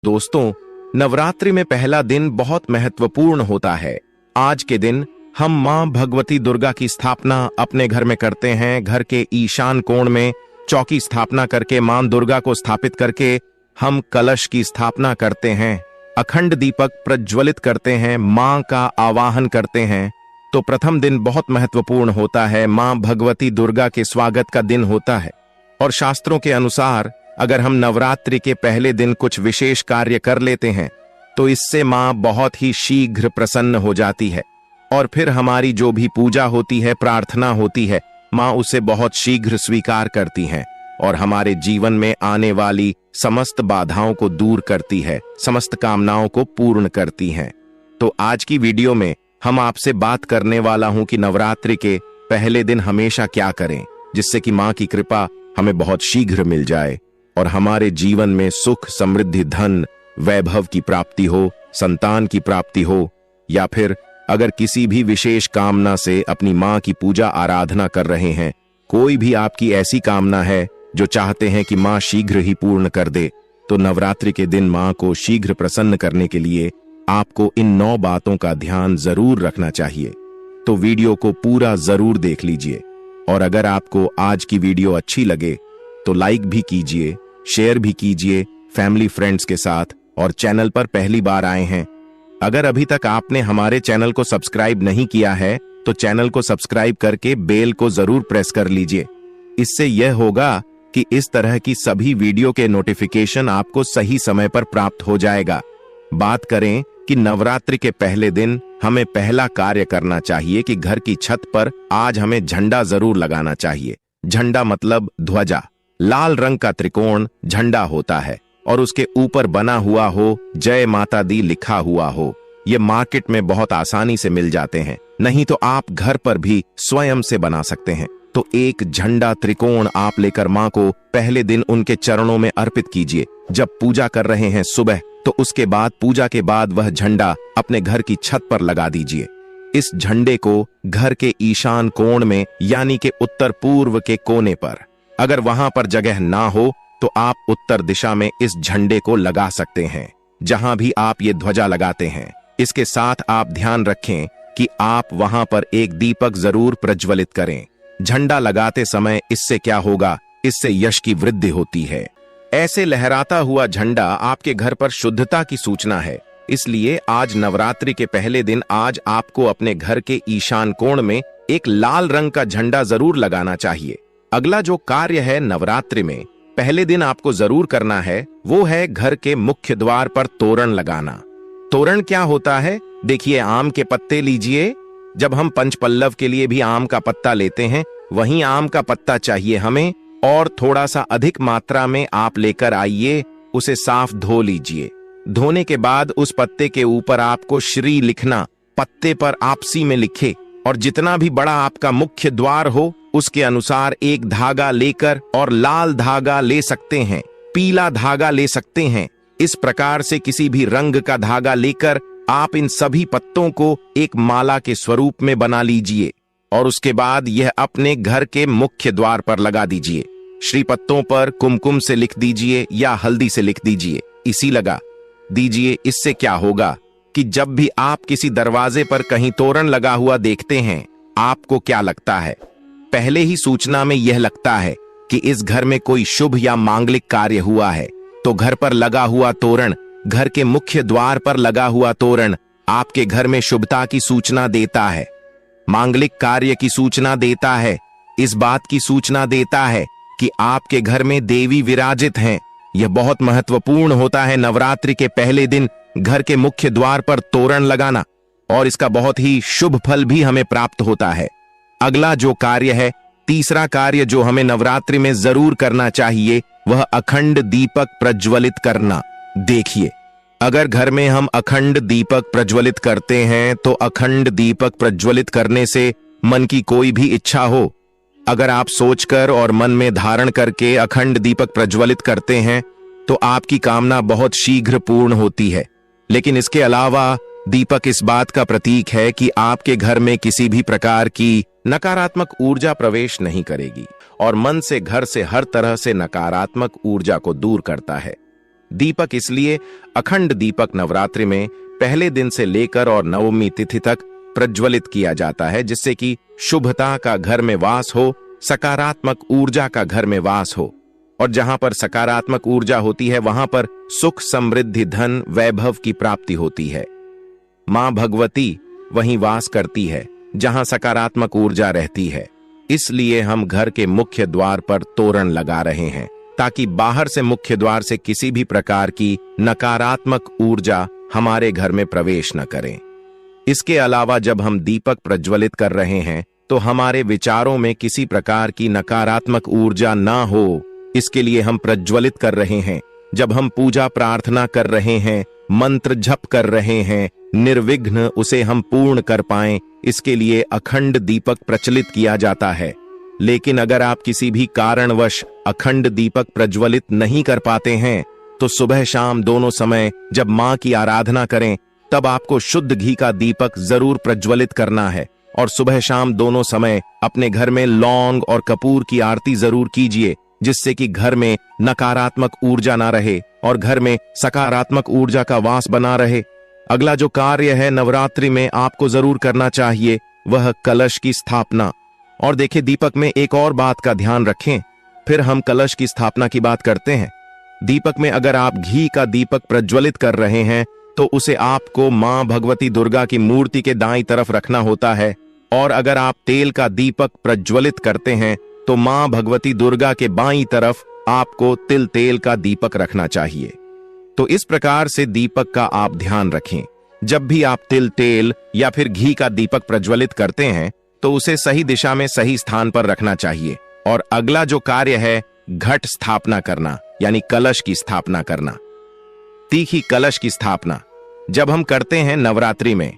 दोस्तों, नवरात्रि में पहला दिन बहुत महत्वपूर्ण होता है। आज के दिन हम मां भगवती दुर्गा की स्थापना अपने घर में करते हैं। घर के ईशान कोण में चौकी स्थापना करके मां दुर्गा को स्थापित करके हम कलश की स्थापना करते हैं। अखंड दीपक प्रज्वलित करते हैं, मां का आवाहन करते हैं। तो प्रथम दिन बहुत महत्वपूर्ण होता है, मां भगवती दुर्गा के स्वागत का दिन होता है। और शास्त्रों के अनुसार अगर हम नवरात्रि के पहले दिन कुछ विशेष कार्य कर लेते हैं तो इससे मां बहुत ही शीघ्र प्रसन्न हो जाती है और फिर हमारी जो भी पूजा होती है, प्रार्थना होती है, मां उसे बहुत शीघ्र स्वीकार करती हैं और हमारे जीवन में आने वाली समस्त बाधाओं को दूर करती है, समस्त कामनाओं को पूर्ण करती हैं। तो आज की वीडियो में हम आपसे बात करने वाला हूं कि नवरात्रि के पहले दिन हमेशा क्या करें जिससे कि मां की कृपा हमें बहुत शीघ्र मिल जाए और हमारे जीवन में सुख, समृद्धि, धन, वैभव की प्राप्ति हो, संतान की प्राप्ति हो, या फिर अगर किसी भी विशेष कामना से अपनी मां की पूजा आराधना कर रहे हैं, कोई भी आपकी ऐसी कामना है जो चाहते हैं कि मां शीघ्र ही पूर्ण कर दे, तो नवरात्रि के दिन मां को शीघ्र प्रसन्न करने के लिए आपको इन 9 बातों का ध्यान जरूर रखना चाहिए। तो वीडियो को पूरा जरूर देख लीजिए और अगर आपको आज की वीडियो अच्छी लगे तो लाइक भी कीजिए, शेयर भी कीजिए फैमिली फ्रेंड्स के साथ, और चैनल पर पहली बार आए हैं, अगर अभी तक आपने हमारे चैनल को सब्सक्राइब नहीं किया है तो चैनल को सब्सक्राइब करके बेल को जरूर प्रेस कर लीजिए। इससे यह होगा कि इस तरह की सभी वीडियो के नोटिफिकेशन आपको सही समय पर प्राप्त हो जाएगा। बात करें कि नवरात्रि के पहले दिन हमें पहला कार्य करना चाहिए कि घर की छत पर आज हमें झंडा जरूर लगाना चाहिए। झंडा मतलब ध्वजा, लाल रंग का त्रिकोण झंडा होता है और उसके ऊपर बना हुआ हो जय माता दी लिखा हुआ हो। ये मार्केट में बहुत आसानी से मिल जाते हैं, नहीं तो आप घर पर भी स्वयं से बना सकते हैं। तो एक झंडा त्रिकोण आप लेकर मां को पहले दिन उनके चरणों में अर्पित कीजिए। जब पूजा कर रहे हैं सुबह, तो उसके बाद पूजा के बाद वह झंडा अपने घर की छत पर लगा दीजिए। इस झंडे को घर के ईशान कोण में यानी कि उत्तर पूर्व के कोने पर, अगर वहां पर जगह ना हो तो आप उत्तर दिशा में इस झंडे को लगा सकते हैं, जहां भी आप ये ध्वजा लगाते हैं। इसके साथ आप ध्यान रखें कि आप वहां पर एक दीपक जरूर प्रज्वलित करें। झंडा लगाते समय इससे क्या होगा, इससे यश की वृद्धि होती है। ऐसे लहराता हुआ झंडा आपके घर पर शुद्धता की सूचना है। इसलिए आज नवरात्रि के पहले दिन आज आपको अपने घर के ईशान कोण में एक लाल रंग का झंडा जरूर लगाना चाहिए। अगला जो कार्य है नवरात्रि में पहले दिन आपको जरूर करना है, वो है घर के मुख्य द्वार पर तोरण लगाना। तोरण क्या होता है? देखिए, आम के पत्ते लीजिए। जब हम पंचपल्लव के लिए भी आम का पत्ता लेते हैं, वहीं आम का पत्ता चाहिए हमें, और थोड़ा सा अधिक मात्रा में आप लेकर आइए। उसे साफ धो लीजिए। धोने के बाद उस पत्ते के ऊपर आपको श्री लिखना, पत्ते पर आपसी में लिखे, और जितना भी बड़ा आपका मुख्य द्वार हो उसके अनुसार एक धागा लेकर, और लाल धागा ले सकते हैं, पीला धागा ले सकते हैं, इस प्रकार से किसी भी रंग का धागा लेकर आप इन सभी पत्तों को एक माला के स्वरूप में बना लीजिए और उसके बाद यह अपने घर के मुख्य द्वार पर लगा दीजिए। श्री पत्तों पर कुमकुम से लिख दीजिए या हल्दी से लिख दीजिए, इसी लगा दीजिए। इससे क्या होगा कि जब भी आप किसी दरवाजे पर कहीं तोरण लगा हुआ देखते हैं, आपको क्या लगता है? पहले ही सूचना में यह लगता है कि इस घर में कोई शुभ या मांगलिक कार्य हुआ है। तो घर पर लगा हुआ तोरण, घर के मुख्य द्वार पर लगा हुआ तोरण आपके घर में शुभता की सूचना देता है, मांगलिक कार्य की सूचना देता है, इस बात की सूचना देता है कि आपके घर में देवी विराजित हैं। यह बहुत महत्वपूर्ण होता है नवरात्रि के पहले दिन घर के मुख्य द्वार पर तोरण लगाना, और इसका बहुत ही शुभ फल भी हमें प्राप्त होता है। अगला जो कार्य है, तीसरा कार्य जो हमें नवरात्रि में जरूर करना चाहिए, वह अखंड दीपक प्रज्वलित करना। देखिए, अगर घर में हम अखंड दीपक प्रज्वलित करते हैं तो अखंड दीपक प्रज्वलित करने से मन की कोई भी इच्छा हो, अगर आप सोचकर और मन में धारण करके अखंड दीपक प्रज्वलित करते हैं तो आपकी कामना बहुत शीघ्र पूर्ण होती है। लेकिन इसके अलावा दीपक इस बात का प्रतीक है कि आपके घर में किसी भी प्रकार की नकारात्मक ऊर्जा प्रवेश नहीं करेगी और मन से घर से हर तरह से नकारात्मक ऊर्जा को दूर करता है। दीपक इसलिए अखंड दीपक नवरात्रि में पहले दिन से लेकर और नवमी तिथि तक प्रज्वलित किया जाता है, जिससे कि शुभता का घर में वास हो, सकारात्मक ऊर्जा का घर में वास हो। और जहां पर सकारात्मक ऊर्जा होती है वहां पर सुख, समृद्धि, धन, वैभव की प्राप्ति होती है। मां भगवती वहीं वास करती है जहां सकारात्मक ऊर्जा रहती है। इसलिए हम घर के मुख्य द्वार पर तोरण लगा रहे हैं, ताकि बाहर से मुख्य द्वार से किसी भी प्रकार की नकारात्मक ऊर्जा हमारे घर में प्रवेश न करें। इसके अलावा जब हम दीपक प्रज्वलित कर रहे हैं तो हमारे विचारों में किसी प्रकार की नकारात्मक ऊर्जा ना हो, इसके लिए हम प्रज्वलित कर रहे हैं। जब हम पूजा प्रार्थना कर रहे हैं, मंत्र जप कर रहे हैं, निर्विघ्न उसे हम पूर्ण कर पाएं, इसके लिए अखंड दीपक प्रज्वलित किया जाता है। लेकिन अगर आप किसी भी कारणवश अखंड दीपक प्रज्वलित नहीं कर पाते हैं तो सुबह शाम दोनों समय जब मां की आराधना करें तब आपको शुद्ध घी का दीपक जरूर प्रज्वलित करना है। और सुबह शाम दोनों समय अपने घर में लौंग और कपूर की आरती जरूर कीजिए, जिससे कि घर में नकारात्मक ऊर्जा ना रहे और घर में सकारात्मक ऊर्जा का वास बना रहे। अगला जो कार्य है नवरात्रि में आपको जरूर करना चाहिए वह कलश की स्थापना। और देखिए, दीपक में एक और बात का ध्यान रखें, फिर हम कलश की स्थापना की बात करते हैं। दीपक में अगर आप घी का दीपक प्रज्वलित कर रहे हैं तो उसे आपको मां भगवती दुर्गा की मूर्ति के दाईं तरफ रखना होता है। और अगर आप तेल का दीपक प्रज्वलित करते हैं तो मां भगवती दुर्गा के बाईं तरफ आपको तिल तेल का दीपक रखना चाहिए। तो इस प्रकार से दीपक का आप ध्यान रखें। जब भी आप तिल तेल या फिर घी का दीपक प्रज्वलित करते हैं तो उसे सही दिशा में सही स्थान पर रखना चाहिए। और अगला जो कार्य है घट स्थापना करना, यानी कलश की स्थापना करना। तीखी कलश की स्थापना जब हम करते हैं नवरात्रि में,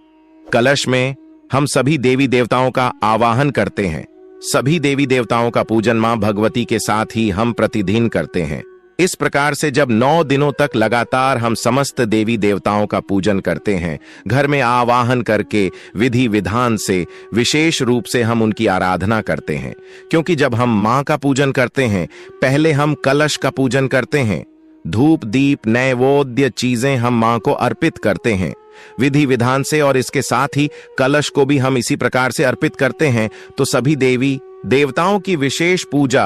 कलश में हम सभी देवी देवताओं का आवाहन करते हैं। सभी देवी देवताओं का पूजन मां भगवती के साथ ही हम प्रतिदिन करते हैं। इस प्रकार से जब 9 दिनों तक लगातार हम समस्त देवी देवताओं का पूजन करते हैं, घर में आवाहन करके विधि विधान से विशेष रूप से हम उनकी आराधना करते हैं। क्योंकि जब हम मां का पूजन करते हैं पहले हम कलश का पूजन करते हैं। धूप दीप नैवेद्य चीजें हम मां को अर्पित करते हैं विधि विधान से, और इसके साथ ही कलश को भी हम इसी प्रकार से अर्पित करते हैं। तो सभी देवी देवताओं की विशेष पूजा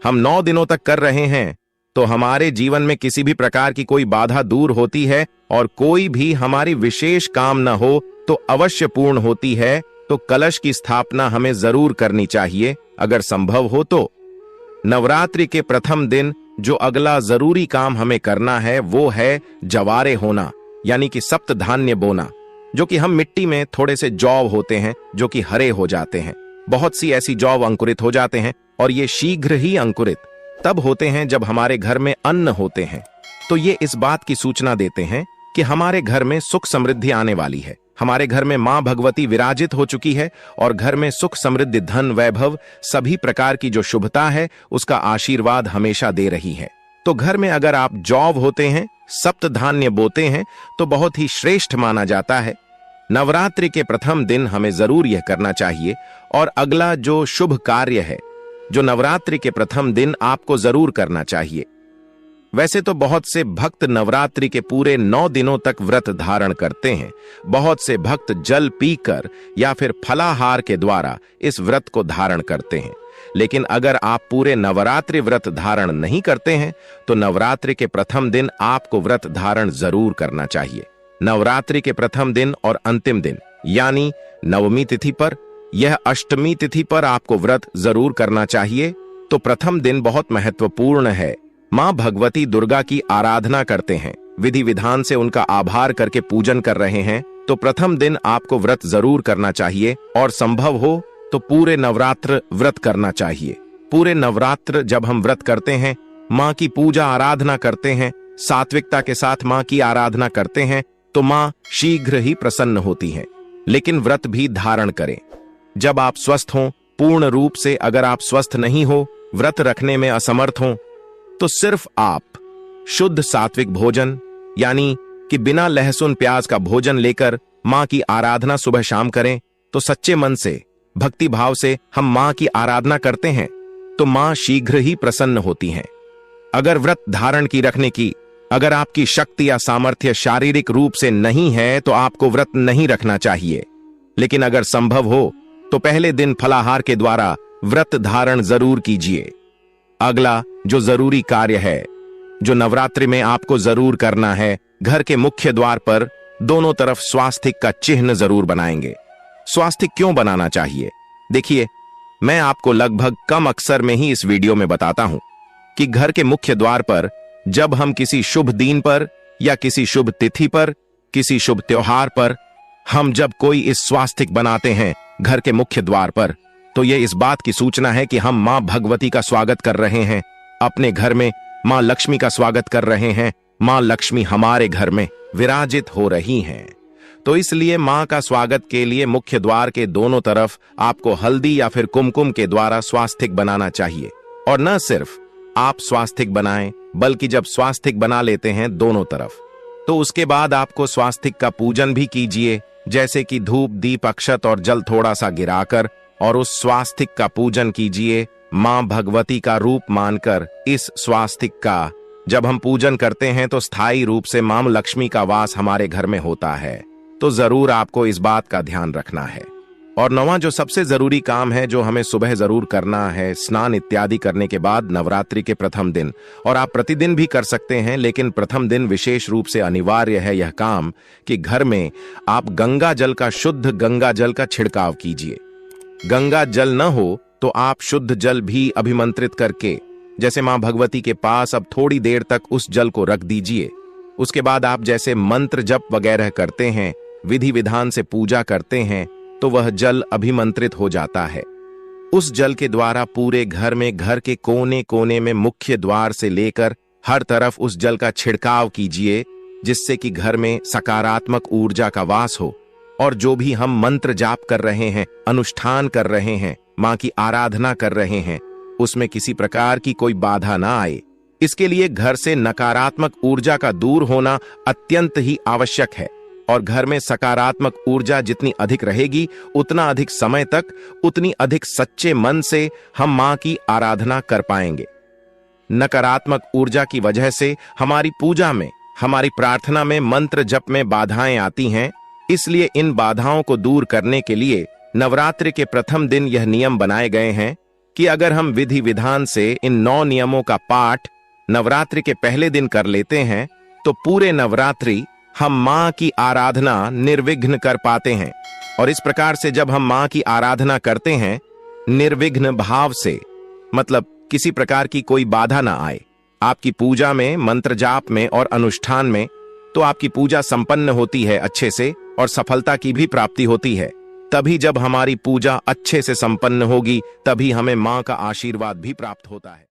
हम 9 दिनों तक कर रहे हैं। तो हमारे जीवन में किसी भी प्रकार की कोई बाधा दूर होती है और कोई भी हमारी विशेष काम न हो तो अवश्य पूर्ण होती है। तो कलश की स्थापना हमें जरूर करनी चाहिए अगर संभव हो तो। नवरात्रि के प्रथम दिन जो अगला जरूरी काम हमें करना है वो है जवारे होना, यानी कि सप्त धान्य बोना, जो कि हम मिट्टी में थोड़े से जौ होते हैं जो कि हरे हो जाते हैं। बहुत सी ऐसी जौ अंकुरित हो जाते हैं और ये शीघ्र ही अंकुरित तब होते हैं जब हमारे घर में अन्न होते हैं। तो ये इस बात की सूचना देते हैं कि हमारे घर में सुख समृद्धि आने वाली है। हमारे घर में मां भगवती विराजित हो चुकी है और घर में सुख समृद्धि धन वैभव सभी प्रकार की जो शुभता है उसका आशीर्वाद हमेशा दे रही है। तो घर में अगर आप जौ होते हैं, सप्त धान्य बोते हैं तो बहुत ही श्रेष्ठ माना जाता है। नवरात्रि के प्रथम दिन हमें जरूर यह करना चाहिए। और अगला जो शुभ कार्य है जो नवरात्रि के प्रथम दिन आपको जरूर करना चाहिए। वैसे तो बहुत से भक्त नवरात्रि के पूरे 9 दिनों तक व्रत धारण करते हैं। बहुत से भक्त जल पीकर या फिर फलाहार के द्वारा इस व्रत को धारण करते हैं। लेकिन अगर आप पूरे नवरात्रि व्रत धारण नहीं करते हैं तो नवरात्रि के प्रथम दिन आपको व्रत धारण जरूर करना चाहिए। नवरात्रि के प्रथम दिन और अंतिम दिन यानी नवमी तिथि पर, यह अष्टमी तिथि पर आपको व्रत जरूर करना चाहिए। तो प्रथम दिन बहुत महत्वपूर्ण है। मां भगवती दुर्गा की आराधना करते हैं, विधि विधान से उनका आभार करके पूजन कर रहे हैं। तो प्रथम दिन आपको व्रत जरूर करना चाहिए और संभव हो तो पूरे नवरात्र व्रत करना चाहिए। पूरे नवरात्र जब हम व्रत करते हैं, मां की पूजा आराधना करते हैं, सात्विकता के साथ मां की आराधना करते हैं तो मां शीघ्र ही प्रसन्न होती हैं। लेकिन व्रत भी धारण करें जब आप स्वस्थ हों पूर्ण रूप से। अगर आप स्वस्थ नहीं हो, व्रत रखने में असमर्थ हों, तो सिर्फ आप शुद्ध सात्विक भोजन यानी कि बिना लहसुन प्याज का भोजन लेकर मां की आराधना सुबह शाम करें। तो सच्चे मन से भक्ति भाव से हम मां की आराधना करते हैं तो मां शीघ्र ही प्रसन्न होती हैं। अगर व्रत धारण की रखने की अगर आपकी शक्ति या सामर्थ्य शारीरिक रूप से नहीं है तो आपको व्रत नहीं रखना चाहिए, लेकिन अगर संभव हो तो पहले दिन फलाहार के द्वारा व्रत धारण जरूर कीजिए। अगला जो जरूरी कार्य है, जो नवरात्रि में आपको जरूर करना है, घर के मुख्य द्वार पर दोनों तरफ स्वास्तिक का चिन्ह जरूर बनाएंगे। स्वास्तिक क्यों बनाना चाहिए? देखिए, मैं आपको लगभग कम अक्सर में ही इस वीडियो में बताता हूं कि घर के मुख्य द्वार पर जब हम किसी शुभ दिन पर या किसी शुभ तिथि पर, किसी शुभ त्योहार पर हम जब कोई इस स्वास्तिक बनाते हैं घर के मुख्य द्वार पर, तो यह इस बात की सूचना है कि हम मां भगवती का स्वागत कर रहे हैं। अपने घर में मां लक्ष्मी का स्वागत कर रहे हैं। मां लक्ष्मी हमारे घर में विराजित हो रही हैं। तो इसलिए मां का स्वागत के लिए मुख्य द्वार के दोनों तरफ आपको हल्दी या फिर कुमकुम के द्वारा स्वास्तिक बनाना चाहिए। और न सिर्फ आप स्वास्तिक बनाएं, बल्कि जब स्वास्तिक बना लेते हैं दोनों तरफ, तो उसके बाद आपको स्वास्तिक का पूजन भी कीजिए, जैसे कि धूप, दीप, अक्षत और जल थोड़ा सा गिराकर, और उस स्वास्तिक का पूजन कीजिए मां भगवती का रूप मानकर। इस स्वास्तिक का जब हम पूजन करते हैं तो स्थायी रूप से मां लक्ष्मी का वास हमारे घर में होता है, तो जरूर आपको इस बात का ध्यान रखना है। और 9वां जो सबसे जरूरी काम है, जो हमें सुबह जरूर करना है, स्नान इत्यादि करने के बाद नवरात्रि के प्रथम दिन, और आप प्रतिदिन भी कर सकते हैं, लेकिन प्रथम दिन विशेष रूप से अनिवार्य है यह काम कि घर में आप गंगा जल का, शुद्ध गंगा जल का छिड़काव कीजिए। गंगा जल न हो तो आप शुद्ध जल भी अभिमंत्रित करके, जैसे मां भगवती के पास अब थोड़ी देर तक उस जल को रख दीजिए। उसके बाद आप जैसे मंत्र जप वगैरह करते हैं, विधि विधान से पूजा करते हैं, तो वह जल अभिमंत्रित हो जाता है। उस जल के द्वारा पूरे घर में, घर के कोने कोने में, मुख्य द्वार से लेकर हर तरफ उस जल का छिड़काव कीजिए, जिससे कि घर में सकारात्मक ऊर्जा का वास हो। और जो भी हम मंत्र जाप कर रहे हैं, अनुष्ठान कर रहे हैं, मां की आराधना कर रहे हैं, उसमें किसी प्रकार की कोई बाधा ना आए। इसके लिए घर से नकारात्मक ऊर्जा का दूर होना अत्यंत ही आवश्यक है। और घर में सकारात्मक ऊर्जा जितनी अधिक रहेगी, उतना अधिक समय तक, उतनी अधिक सच्चे मन से हम मां की आराधना कर पाएंगे। नकारात्मक ऊर्जा की वजह से हमारी पूजा में, हमारी प्रार्थना में, मंत्र जप में बाधाएं आती हैं। इसलिए इन बाधाओं को दूर करने के लिए नवरात्रि के प्रथम दिन यह नियम बनाए गए हैं कि अगर हम विधि विधान से इन 9 नियमों का पाठ नवरात्रि के पहले दिन कर लेते हैं, तो पूरे नवरात्रि हम मां की आराधना निर्विघ्न कर पाते हैं। और इस प्रकार से जब हम मां की आराधना करते हैं निर्विघ्न भाव से, मतलब किसी प्रकार की कोई बाधा ना आए आपकी पूजा में, मंत्र जाप में और अनुष्ठान में, तो आपकी पूजा संपन्न होती है अच्छे से और सफलता की भी प्राप्ति होती है। तभी जब हमारी पूजा अच्छे से संपन्न होगी, तभी हमें मां का आशीर्वाद भी प्राप्त होता है।